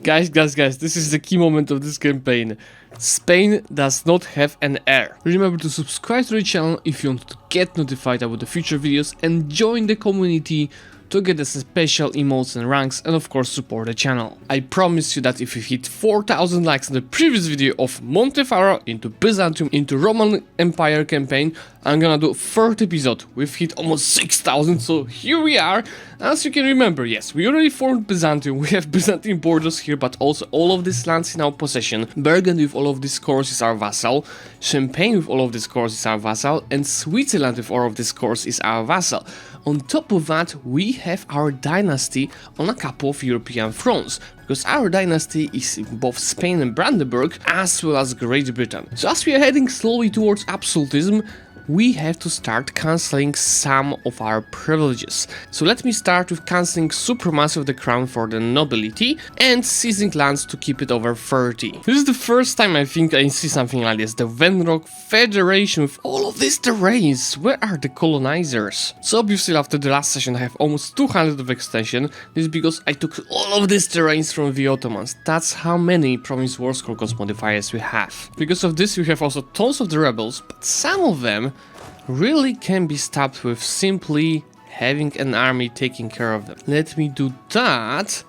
Guys, this is the key moment of this campaign. Spain does not have an heir. Remember to subscribe to the channel if you want to get notified about the future videos and join the community to get the special emotes and ranks, and of course support the channel. I promise you that if you hit 4,000 likes in the previous video of Montferrat into Byzantium into Roman Empire campaign, I'm gonna do 3rd episode. We've hit almost 6,000, so here we are. As you can remember, yes, we already formed Byzantium, we have Byzantine borders here, but also all of this lands in our possession. Burgundy with all of these cores is our vassal, Champagne with all of these cores is our vassal, and Switzerland with all of these cores is our vassal. On top of that, we have our dynasty on a couple of European thrones, because our dynasty is in both Spain and Brandenburg, as well as Great Britain. So as we are heading slowly towards absolutism, we have to start cancelling some of our privileges. So let me start with cancelling supremacy of the crown for the nobility and seizing lands to keep it over 30. This is the first time I think I see something like this, the Venrock Federation with all of these terrains. Where are the colonizers? So obviously after the last session I have almost 200 of extension. This is because I took all of these terrains from the Ottomans. That's how many province war score cost modifiers we have. Because of this we have also tons of the rebels, but some of them really can be stopped with simply having an army taking care of them. Let me do that.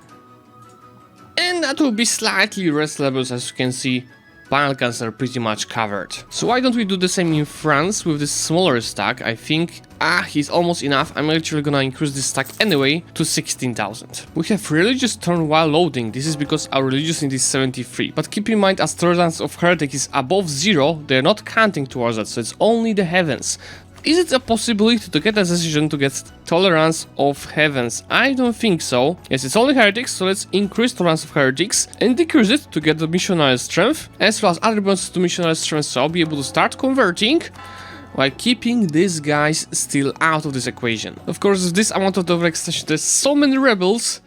And that will be slightly less levels, as you can see. Balkans are pretty much covered. So why don't we do the same in France with this smaller stack? I think, he's almost enough. I'm actually gonna increase this stack anyway to 16,000. We have religious turn while loading. This is because our religious need is 73. But keep in mind, as tolerance of heretic is above 0, they're not counting towards that, so it's only the heavens. Is it a possibility to get a decision to get tolerance of heavens? I don't think so. Yes, it's only heretics, so let's increase tolerance of heretics and decrease it to get the missionary strength, as well as other bonuses to missionary strength, so I'll be able to start converting while keeping these guys still out of this equation. Of course, with this amount of overextension, there's so many rebels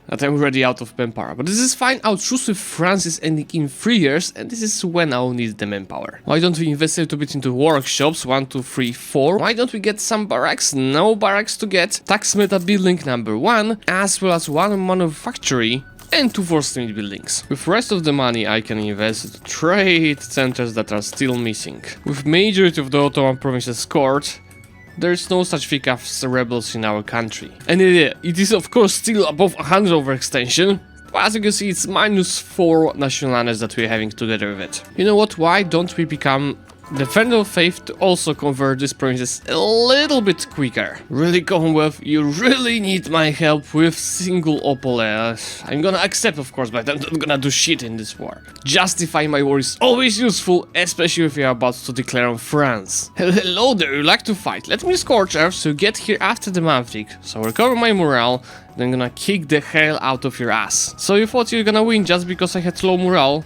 that I'm already out of manpower. But this is fine, our truce with France is ending in 3 years, and this is when I'll need the manpower. Why don't we invest a little bit into workshops? 1, 2, 3, 4. Why don't we get some barracks? No barracks to get. Tax meta building number 1, as well as 1 manufactory and 2 force limit buildings. With rest of the money I can invest into trade centers that are still missing. With majority of the Ottoman provinces scored, there is no such thing as rebels in our country. And it is of course still above 100 overextension, but as you can see it's minus 4 nationalities that we're having together with it. You know what, why don't we become Defender of Faith to also convert these provinces a little bit quicker? Really, Commonwealth, you really need my help with single Opole. I'm gonna accept, of course, but I'm not gonna do shit in this war. Justifying my war is always useful, especially if you're about to declare on France. Hello there, you like to fight. Let me scorch earth so you get here after the Manfred. So recover my morale, then I'm gonna kick the hell out of your ass. So you thought you're gonna win just because I had low morale?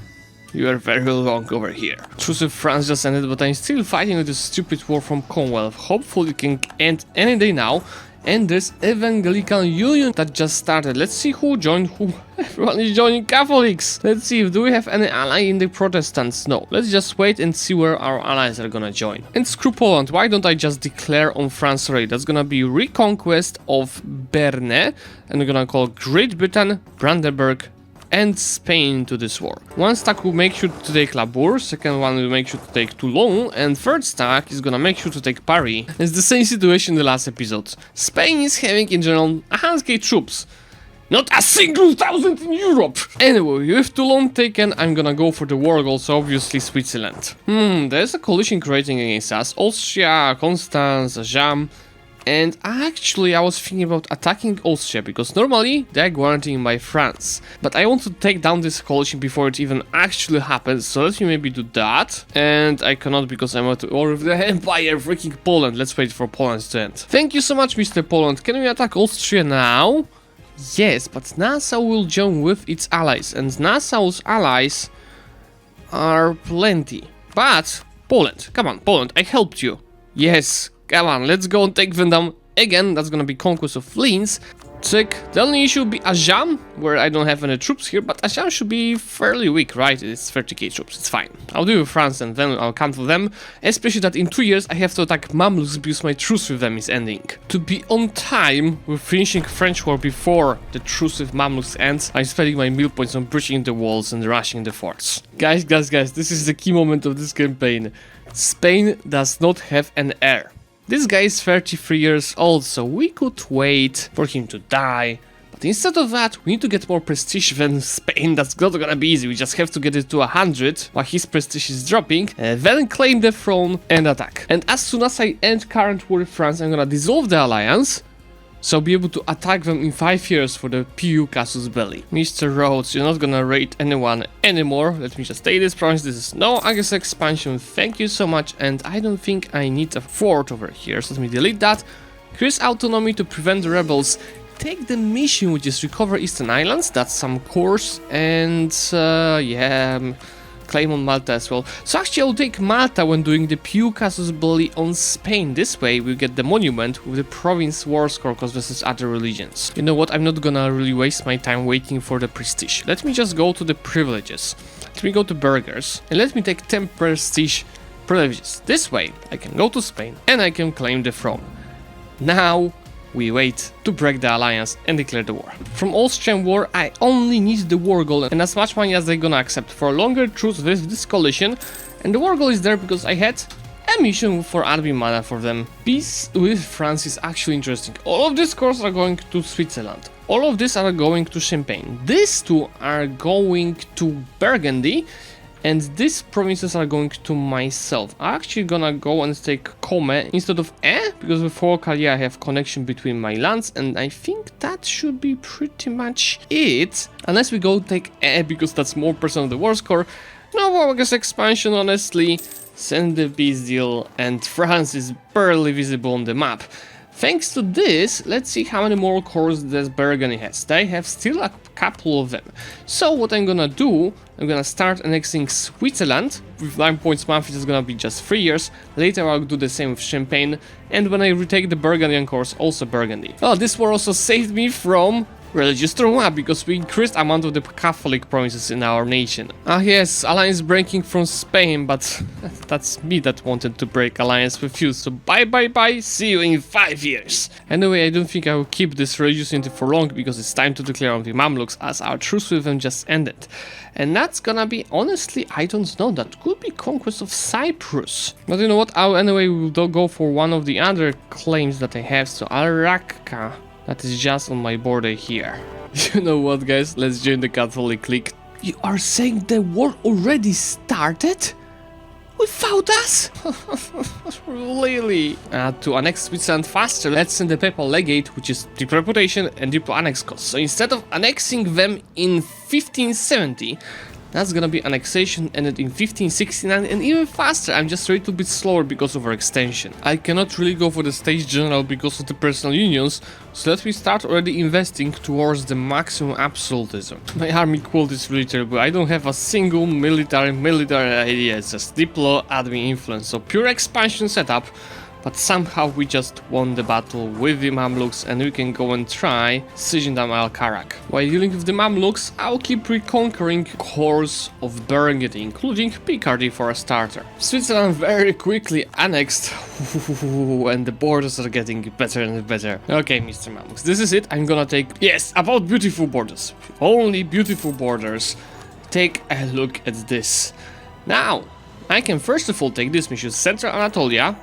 You are very wrong over here. Truce with France just ended, but I'm still fighting with this stupid war from Commonwealth. Hopefully it can end any day now. And there's Evangelical Union that just started. Let's see who joined who. Everyone is joining Catholics. Let's see, do we have any ally in the Protestants? No. Let's just wait and see where our allies are gonna join. And screw Poland. Why don't I just declare on France already? That's gonna be reconquest of Berne. And we're gonna call Great Britain, Brandenburg, and Spain to this war. One stack will make sure to take Labour, second one will make sure to take Toulon, and third stack is gonna make sure to take Paris. It's the same situation in the last episode. Spain is having in general 100k troops. Not a single thousand in Europe! Anyway, with Toulon taken, I'm gonna go for the war goal, so obviously Switzerland. There's a coalition creating against us. Austria, Constance, Jam. And actually I was thinking about attacking Austria, because normally they're guaranteeing by France. But I want to take down this coalition before it even actually happens, so let me maybe do that. And I cannot because I'm at war with the Empire, freaking Poland. Let's wait for Poland to end. Thank you so much, Mr. Poland. Can we attack Austria now? Yes, but Nassau will join with its allies, and Nassau's allies are plenty. But Poland, come on, Poland, I helped you. Yes. Come on, let's go and take Vendam again. That's gonna be conquest of Linz. Sick. The only issue would be Ajam, where I don't have any troops here, but Ajam should be fairly weak, right? It's 30k troops, it's fine. I'll do France and then I'll cancel them, especially that in 2 years I have to attack Mamluks because my truce with them is ending. To be on time with finishing French war before the truce with Mamluks ends, I'm spending my meal points on breaching the walls and rushing the forts. Guys, this is the key moment of this campaign. Spain does not have an heir. This guy is 33 years old, so we could wait for him to die. But instead of that, we need to get more prestige than Spain. That's not gonna be easy, we just have to get it to 100 while his prestige is dropping, then claim the throne and attack. And as soon as I end current war with France, I'm gonna dissolve the alliance, so I'll be able to attack them in 5 years for the PU Casus Belli. Mr. Rhodes, you're not gonna raid anyone anymore. Let me just take this province. This is no August expansion. Thank you so much. And I don't think I need a fort over here. So let me delete that. Increase autonomy to prevent the rebels. Take the mission, which is recover Eastern Islands. That's some course. And yeah, claim on Malta as well. So actually I'll take Malta when doing the PU Casus Belli on Spain. This way we get the monument with the province war score versus other religions. You know what, I'm not gonna really waste my time waiting for the prestige. Let me just go to the privileges. Let me go to burghers and let me take 10 prestige privileges. This way I can go to Spain and I can claim the throne. Now we wait to break the alliance and declare the war. From Austrian war, I only need the war goal and as much money as they're gonna accept for a longer truce with this coalition. And the war goal is there because I had a mission for admin mana for them. Peace with France is actually interesting. All of these cores are going to Switzerland. All of these are going to Champagne. These two are going to Burgundy. And these provinces are going to myself. I'm actually gonna go and take Come instead of because with Forcalia I have connection between my lands, and I think that should be pretty much it. Unless we go take because that's more percent of the war score. No August expansion, honestly. Send the peace deal, and France is barely visible on the map. Thanks to this, let's see how many more cores this Burgundy has. They have still a couple of them. So what I'm gonna do, I'm gonna start annexing Switzerland. With 9 points month, it's gonna be just 3 years. Later I'll do the same with Champagne. And when I retake the Burgundian cores, also Burgundy. Oh, this war also saved me from religious trauma, because we increased amount of the Catholic provinces in our nation. Ah yes, alliance breaking from Spain, but that's me that wanted to break alliance with you, so bye, see you in 5 years. Anyway, I don't think I will keep this religious unity for long, because it's time to declare on the Mamluks, as our truce with them just ended. And that's gonna be, honestly, I don't know, that could be conquest of Cyprus. But you know what, anyway, we'll go for one of the other claims that I have, so Al-Raqqa. That is just on my border here. You know what, guys? Let's join the Catholic League. You are saying the war already started? Without us? Really? To annex Switzerland faster, let's send the papal legate, which is deep reputation and deep annex cost. So instead of annexing them in 1570, that's gonna be annexation ended in 1569 and even faster. I'm just a little bit slower because of our extension. I cannot really go for the States General because of the personal unions, so let me start already investing towards the maximum absolutism. My army quality is really terrible. I don't have a single military idea. It's just diplo, admin influence, so pure expansion setup. But somehow we just won the battle with the Mamluks and we can go and try sieging them Al-Karak. While dealing with the Mamluks, I'll keep reconquering cores of Burgundy, including Picardy for a starter. Switzerland very quickly annexed and the borders are getting better and better. Okay, Mr. Mamluks, this is it. I'm gonna take... Yes, about beautiful borders. Only beautiful borders. Take a look at this. Now, I can first of all take this mission, Central Anatolia.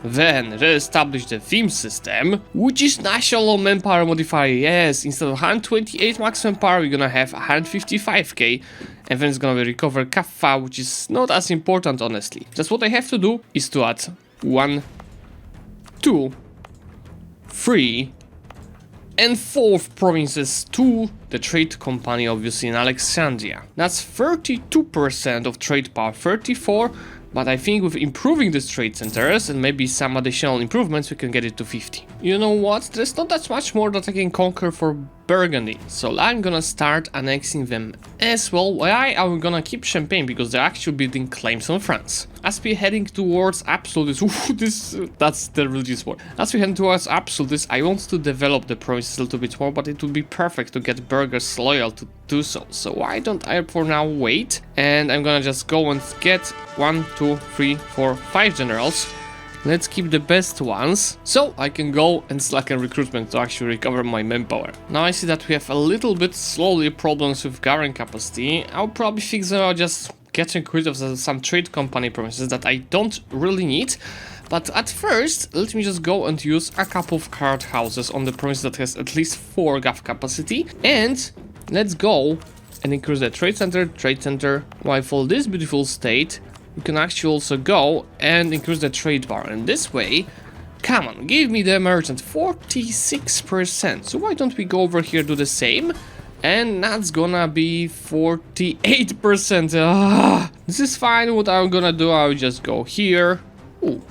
Then re-establish the theme system, which is national manpower modifier. Yes, instead of 128 maximum power, we're gonna have 155k, and then it's gonna recover Kaffa, which is not as important, honestly. Just what I have to do is to add 1, 2, 3, and 4 provinces to the trade company, obviously in Alexandria. That's 32% of trade power, 34. But I think with improving the trade centers and maybe some additional improvements, we can get it to 50. You know what? There's not that much more that I can conquer for Burgundy. So I'm gonna start annexing them as well. Why I'm gonna keep Champagne? Because they're actually building claims on France. As we're heading towards absolutes, that's the religious war. As we're heading towards absolutes, I want to develop the provinces a little bit more, but it would be perfect to get burghers loyal to do so. So why don't I for now wait? And I'm gonna just go and get 1, 2, 3, 4, 5 generals. Let's keep the best ones, so I can go and slacken recruitment to actually recover my manpower. Now I see that we have a little bit slowly problems with garden capacity. I'll probably fix them out just getting rid of some trade company provinces that I don't really need. But at first, let me just go and use a couple of card houses on the province that has at least 4 gav capacity. And let's go and increase the trade center, while for this beautiful state, we can actually also go and increase the trade bar. And this way, come on, give me the merchant, 46%. So why don't we go over here, do the same? And that's gonna be 48%. This is fine. What I'm gonna do, I'll just go here. Ooh.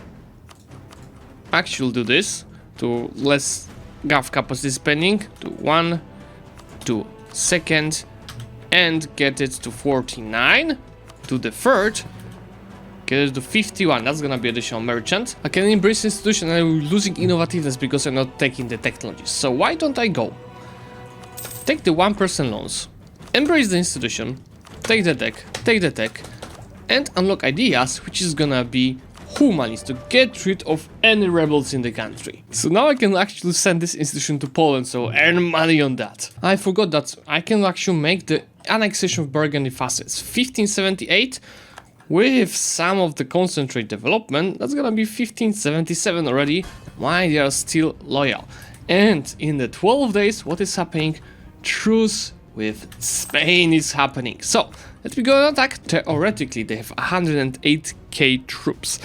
Actually do this to less gav capacity spending, to 1, to 2nd, and get it to 49, to the 3rd, get it to 51, that's gonna be additional merchant. I can embrace institution and I'm losing innovativeness because I'm not taking the technologies. So why don't I go? Take the 1% loans, embrace the institution, take the tech, and unlock ideas, which is gonna be humanist, to get rid of any rebels in the country. So now I can actually send this institution to Poland, so earn money on that. I forgot that I can actually make the annexation of Burgundy faster. It's 1578. With some of the concentrate development, that's gonna be 1577 already, why they are still loyal. And in the 12 days, what is happening? Truce with Spain is happening. So, let me go and attack. Theoretically, they have 108k troops.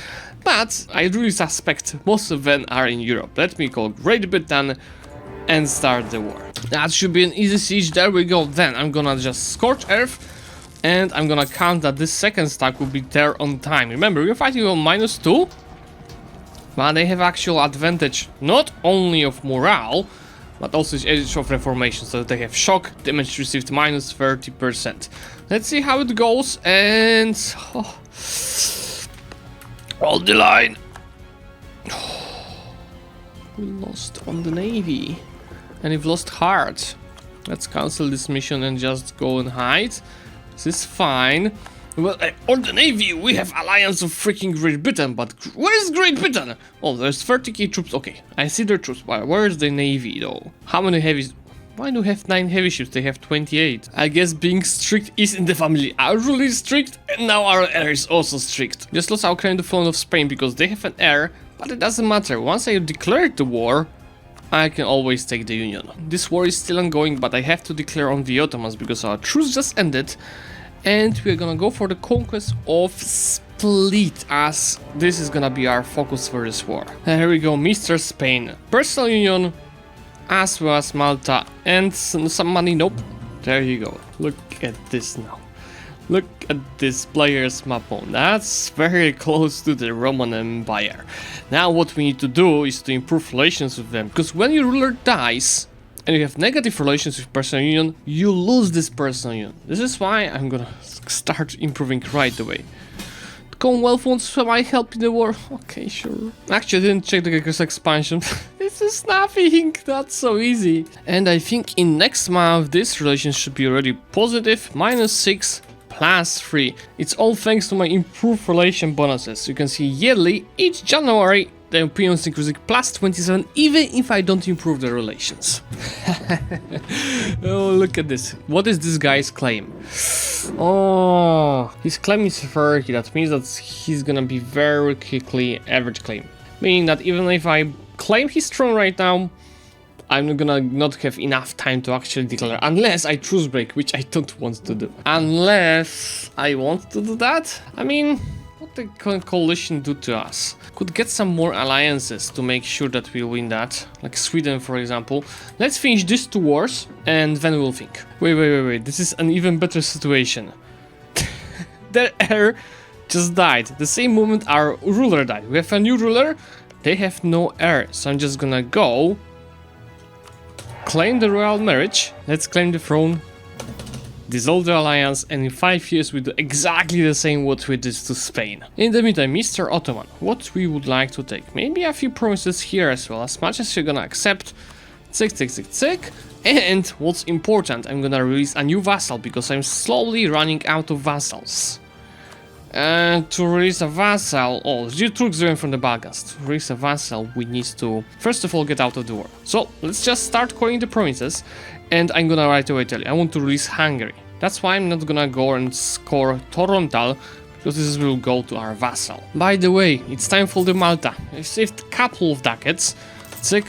But I really suspect most of them are in Europe. Let me call Great Britain and start the war. That should be an easy siege. There we go. Then I'm gonna just scorch earth. And I'm gonna count that this second stack will be there on time. Remember, we're fighting on -2. But they have actual advantage not only of morale, but also age of reformation. So they have shock, damage received -30%. Let's see how it goes. And hold the line. We lost on the navy. And we've lost heart. Let's cancel this mission and just go and hide. This is fine. Well, on the navy, we have alliance of freaking Great Britain, but where is Great Britain? Oh, there's 30k troops. Okay, I see their troops, but where is the navy though? How many heavy? Why do you have 9 heavy ships? They have 28. I guess being strict is in the family. I'm really strict, and now our heir is also strict. Just lost our claim to the throne of Spain because they have an heir, but it doesn't matter. Once I declared the war, I can always take the Union. This war is still ongoing, but I have to declare on the Ottomans because our truce just ended. And we're gonna go for the conquest of Split, as this is gonna be our focus for this war. Here we go, Mr. Spain. Personal Union, as well as Malta. And some money, nope. There you go. Look at this now. Look at this player's map. That's very close to the Roman Empire. Now what we need to do is to improve relations with them. Because when your ruler dies, and you have negative relations with personal union, you lose this personal union. This is why I'm gonna start improving right away. The Commonwealth wants my help in the war. Okay, sure. Actually, I didn't check the Gregor's expansion. This is nothing. That's so easy. And I think in next month, this relation should be already positive. -6. +3. It's all thanks to my improved relation bonuses. You can see yearly, each January, the opinions increasing +27, even if I don't improve the relations. Oh, look at this. What is this guy's claim? Oh, his claim is 30. That means that he's gonna be very quickly average claim. Meaning that even if I claim his throne right now, I'm gonna not have enough time to actually declare, unless I truce break, which I don't want to do. Unless I want to do that. I mean, what the coalition do to us? Could get some more alliances to make sure that we win that, like Sweden, for example. Let's finish these 2 wars, and then we'll think. Wait, this is an even better situation. Their heir just died. The same moment our ruler died. We have a new ruler. They have no heir. So I'm just gonna go claim the royal marriage. Let's claim the throne. Dissolve the alliance, and in 5 years we do exactly the same what we did to Spain. In the meantime, Mr. Ottoman, what we would like to take? Maybe a few promises here as well, as much as you're gonna accept. Tick. And what's important, I'm gonna release a new vassal, because I'm slowly running out of vassals. And to release a vassal, the troops are from the Balkans. To release a vassal, we need to, first of all, get out of the war. So, let's just start calling the provinces. And I'm gonna right away tell you, I want to release Hungary. That's why I'm not gonna go and score Torontal, because this will go to our vassal. By the way, it's time for the Malta. I saved a couple of ducats. Tick,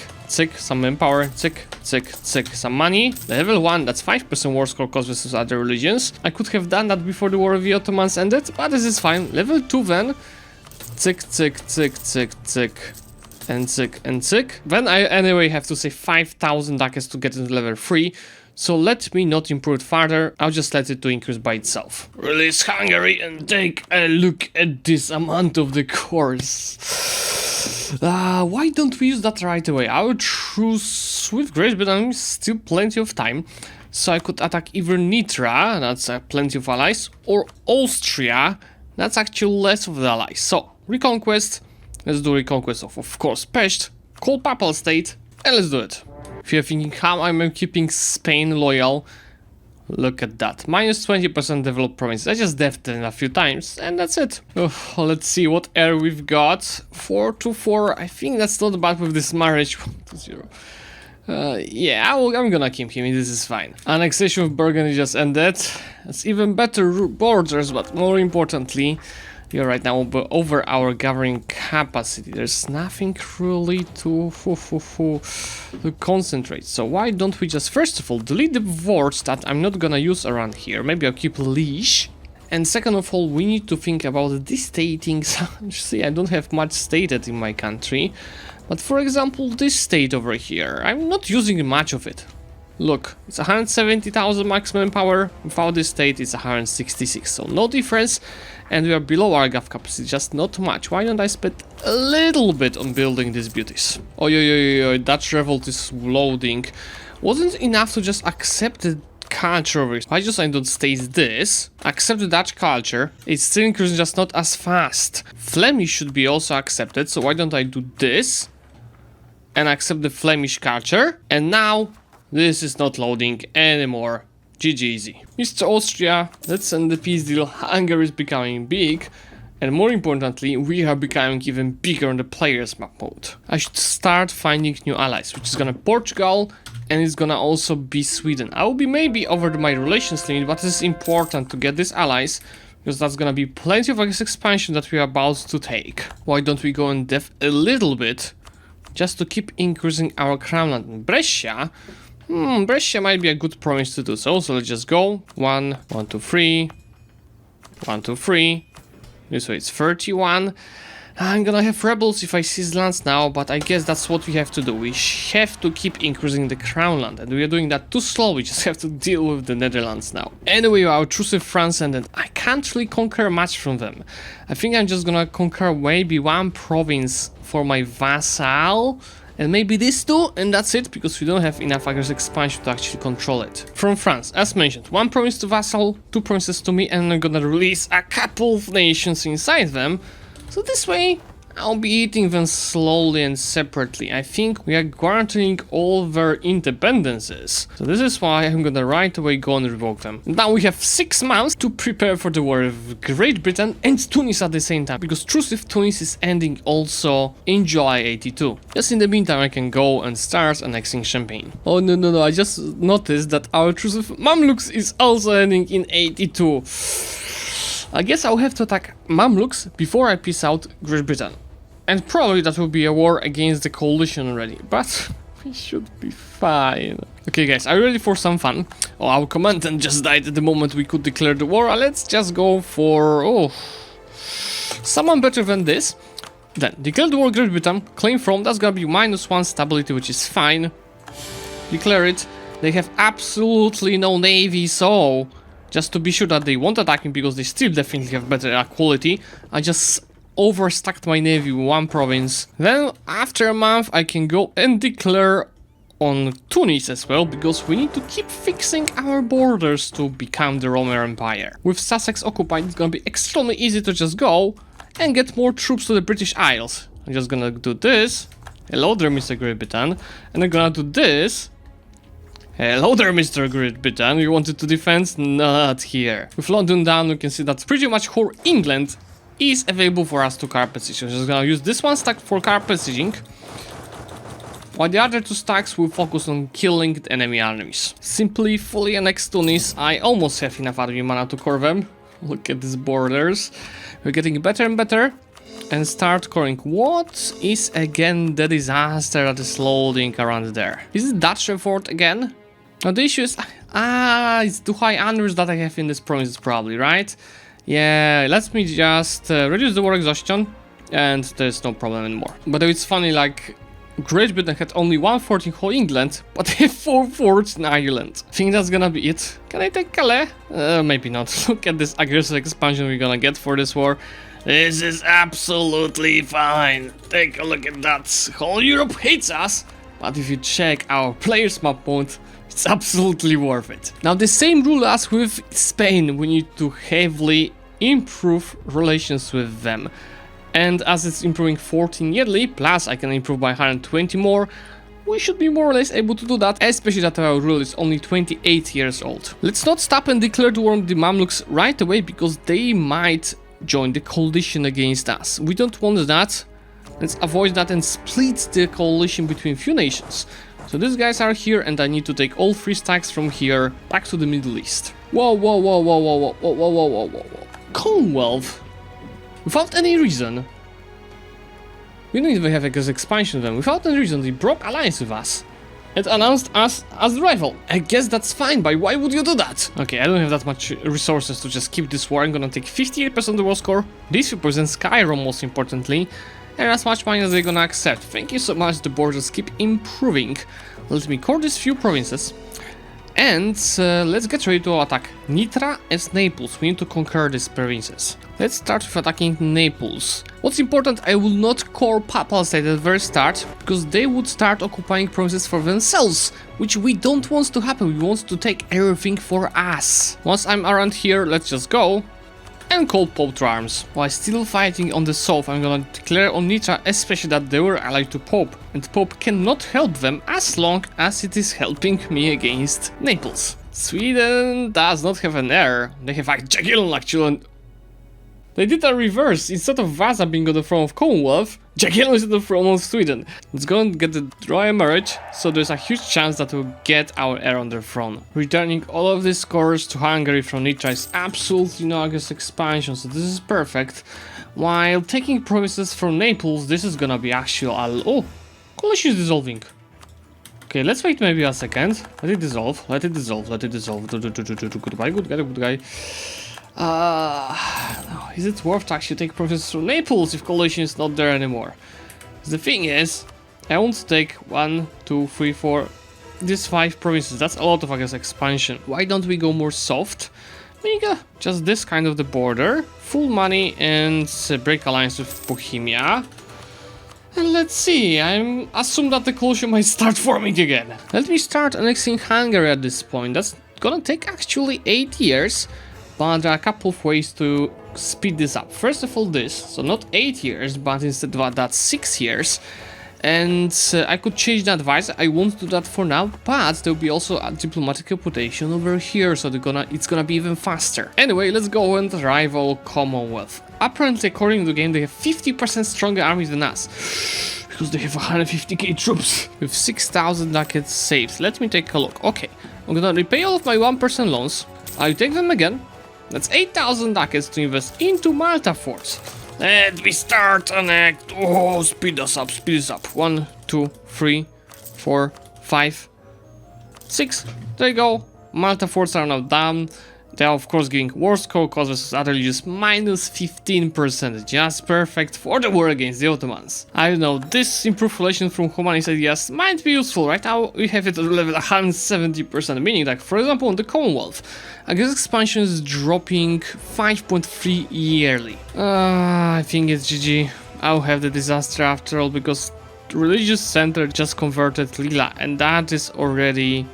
some manpower, tick, some money. Level 1, that's 5% war score cost versus other religions. I could have done that before the War of the Ottomans ended, but this is fine. Level 2 then. Tick. And tick. Then I anyway have to save 5,000 ducats to get into level 3. So let me not improve it further, I'll just let it to increase by itself. Release Hungary and take a look at this amount of the course. Why don't we use that right away? I would choose with Great Britain, still plenty of time. So I could attack either Nitra, that's plenty of allies, or Austria, that's actually less of the allies. So, Reconquest. Let's do Reconquest of course, Pest, call Papal State, and let's do it. If you're thinking how I'm keeping Spain loyal, look at that. Minus 20% developed provinces. I just deved it a few times, and that's it. Let's see what heir we've got. 4-4. I think that's not bad with this marriage. 1-0. Yeah, I'm gonna keep him. This is fine. Annexation of Burgundy just ended. It's even better borders, but more importantly, we are right now over our governing capacity. There's nothing really to concentrate. So why don't we just first of all delete the words that I'm not gonna use around here. Maybe I'll keep leash. And second of all, we need to think about destating. See, I don't have much stated in my country. But for example, this state over here, I'm not using much of it. Look, it's 170,000 maximum power. Without this state, it's 166. So no difference. And we are below our gov capacity, just not much. Why don't I spend a little bit on building these beauties? Oh, Dutch revolt is loading. Wasn't enough to just accept the culture over here. Why just I don't state this? Accept the Dutch culture. It's still increasing, just not as fast. Flemish should be also accepted. So why don't I do this? And accept the Flemish culture. And now this is not loading anymore. GG easy. Mr. Austria, let's end the peace deal. Hungary is becoming big. And more importantly, we are becoming even bigger on the players map mode. I should start finding new allies, which is gonna Portugal, and it's gonna also be Sweden. I will be maybe over my relations limit, but it's important to get these allies, because that's gonna be plenty of expansion that we are about to take. Why don't we go and dev a little bit, just to keep increasing our crown land in Brescia? Brescia might be a good province to do so, so let's just go. 1, 2, 3. 1, 2, 3. This way it's 31. I'm gonna have rebels if I seize lands now, but I guess that's what we have to do. We have to keep increasing the crown land, and we are doing that too slow. We just have to deal with the Netherlands now. Anyway, our truce with France ended. I can't really conquer much from them. I think I'm just gonna conquer maybe one province for my vassal, and maybe these two, and that's it, because we don't have enough aggressive expansion to actually control it. From France, as mentioned, one province to vassal, 2 provinces to me, and I'm gonna release a couple of nations inside them. So this way, I'll be eating them slowly and separately. I think we are guaranteeing all their independences. So this is why I'm gonna right away go and revoke them. Now we have 6 months to prepare for the war with Great Britain and Tunis at the same time, because truce with Tunis is ending also in July 82. Just in the meantime, I can go and start annexing Champagne. Oh no, I just noticed that our truce with Mamluks is also ending in 82. I guess I'll have to attack Mamluks before I peace out Great Britain. And probably that will be a war against the coalition already, but we should be fine. Okay guys, are you ready for some fun? Oh, our commandant just died at the moment we could declare the war. Let's just go for, someone better than this. Then, declare the war Great Britain, claim from, that's gonna be -1 stability, which is fine. Declare it. They have absolutely no navy, so just to be sure that they won't attack me, because they still definitely have better quality. I just overstacked my navy with one province. Then after a month I can go and declare on Tunis as well, because we need to keep fixing our borders to become the Roman Empire. With Sussex occupied, it's gonna be extremely easy to just go and get more troops to the British Isles. I'm just gonna do this. Hello there, Mr. Great Britain. And I'm gonna do this. Hello there, Mr. Great Britain. You wanted to defend? Not here. With London down, we can see that pretty much whole England is available for us to carpet siege. I'm just gonna use this one stack for carpet sieging, while the other two stacks will focus on killing the enemy armies. Simply fully annex Tunis. I almost have enough army mana to core them. Look at these borders. We're getting better and better. And start coring. What is again the disaster that is loading around there? Is it Dutch effort again? Now the issue is, it's too high unrest that I have in this province probably, right? Yeah, let me just reduce the war exhaustion, and there's no problem anymore. But it's funny, like, Great Britain had only 1 fort in whole England, but they have 4 forts in Ireland. I think that's gonna be it. Can I take Calais? Maybe not. Look at this aggressive expansion we're gonna get for this war. This is absolutely fine. Take a look at that. Whole Europe hates us. But if you check our players map mode, it's absolutely worth it. Now the same rule as with Spain. We need to heavily improve relations with them. And as it's improving 14 yearly, plus I can improve by 120 more, we should be more or less able to do that, especially that our rule is only 28 years old. Let's not stop and declare the war on the Mamluks right away, because they might join the coalition against us. We don't want that. Let's avoid that and split the coalition between few nations. So these guys are here, and I need to take all 3 stacks from here back to the Middle East. Whoa, whoa, whoa, whoa, whoa, whoa, whoa, whoa, whoa, whoa, whoa. Commonwealth? Without any reason. We don't even have a expansion of them. Without any reason, they broke alliance with us and announced us as the rival. I guess that's fine, but why would you do that? Okay, I don't have that much resources to just keep this war. I'm gonna take 58% of the war score, this represents Cairo most importantly, and as much money as they're gonna accept. Thank you so much, the borders keep improving. Let me core these few provinces. And let's get ready to attack Nitra and Naples. We need to conquer these provinces. Let's start with attacking Naples. What's important, I will not core Papal State at the very start, because they would start occupying provinces for themselves, which we don't want to happen. We want to take everything for us. Once I'm around here, let's just go and call Pope to arms. While still fighting on the south, I'm gonna declare on Nitra, especially that they were allied to Pope, and Pope cannot help them as long as it is helping me against Naples. Sweden does not have an heir. They have a Jagiellon actually. They did a reverse. Instead of Vasa being on the throne of Commonwealth, Jagiellon is on the throne of Sweden. Let's go and get the royal marriage, so there's a huge chance that we'll get our heir on the throne. Returning all of these scores to Hungary from Nitra is absolutely no aggressive expansion, so this is perfect. While taking provinces from Naples, this is gonna be actually oh, coalition is dissolving. Okay, let's wait maybe a second. Let it dissolve, let it dissolve, let it dissolve. Goodbye, good guy, good guy. Is it worth to actually take provinces from Naples if coalition is not there anymore? The thing is, I want to take 1, 2, 3, 4, these 5 provinces. That's a lot of, I guess, expansion. Why don't we go more soft? We got just this kind of the border, full money, and break alliance with Bohemia. And let's see, I assume that the coalition might start forming again. Let me start annexing Hungary at this point. That's gonna take actually 8 years. But there are a couple of ways to speed this up. First of all, this, so not 8 years, but instead of that 6 years. And I could change the advice. I won't do that for now, but there'll be also a diplomatic reputation over here, so it's gonna be even faster. Anyway, let's go and rival Commonwealth. Apparently, according to the game, they have 50% stronger armies than us, because they have 150k troops with 6,000 ducats saved. Let me take a look. Okay, I'm gonna repay all of my 1% loans. I'll take them again. That's 8,000 ducats to invest into Malta forts. Let me start an act. Oh, speed us up, speed us up. 1, 2, 3, 4, 5, 6. There you go. Malta forts are now done. They are of course giving worse core cost versus other regions -15%, just perfect for the war against the Ottomans. I don't know, this improved relation from humanist ideas might be useful. Right now we have it at level 170%, meaning that for example in the Commonwealth, against expansion is dropping 5.3 yearly. I think it's GG. I'll have the disaster after all because the religious center just converted Lila and that is already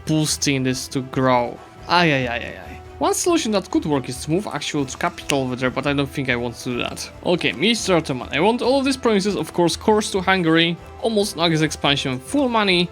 boosting this to grow. Ay. One solution that could work is to move actual capital over there, but I don't think I want to do that. Okay, Mr. Ottoman, I want all of these provinces, of course, course to Hungary, almost Nuggets expansion, full money,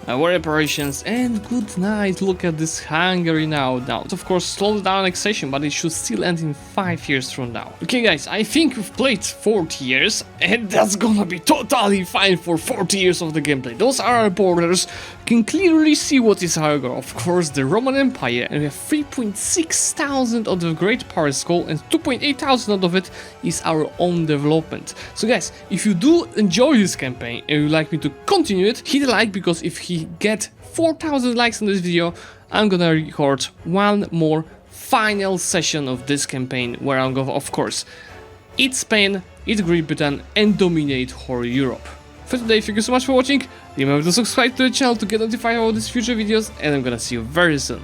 war reparations, and good night. Look at this Hungary now. Now, of course, slow down annexation, but it should still end in 5 years from now. Okay, guys, I think we've played 40 years, and that's gonna be totally fine for 40 years of the gameplay. Those are our borders. You can clearly see what is our goal. Of course, the Roman Empire, and we have 3.6 thousand of the Great Paris Goal, and 2.8 thousand out of it is our own development. So, guys, if you do enjoy this campaign and you'd like me to continue it, hit a like, because if he get 4,000 likes on this video, I'm gonna record one more final session of this campaign where I'm gonna, of course, eat Spain, eat Great Britain, and dominate whole Europe. For today, thank you so much for watching. Remember to subscribe to the channel to get notified about these future videos, and I'm gonna see you very soon.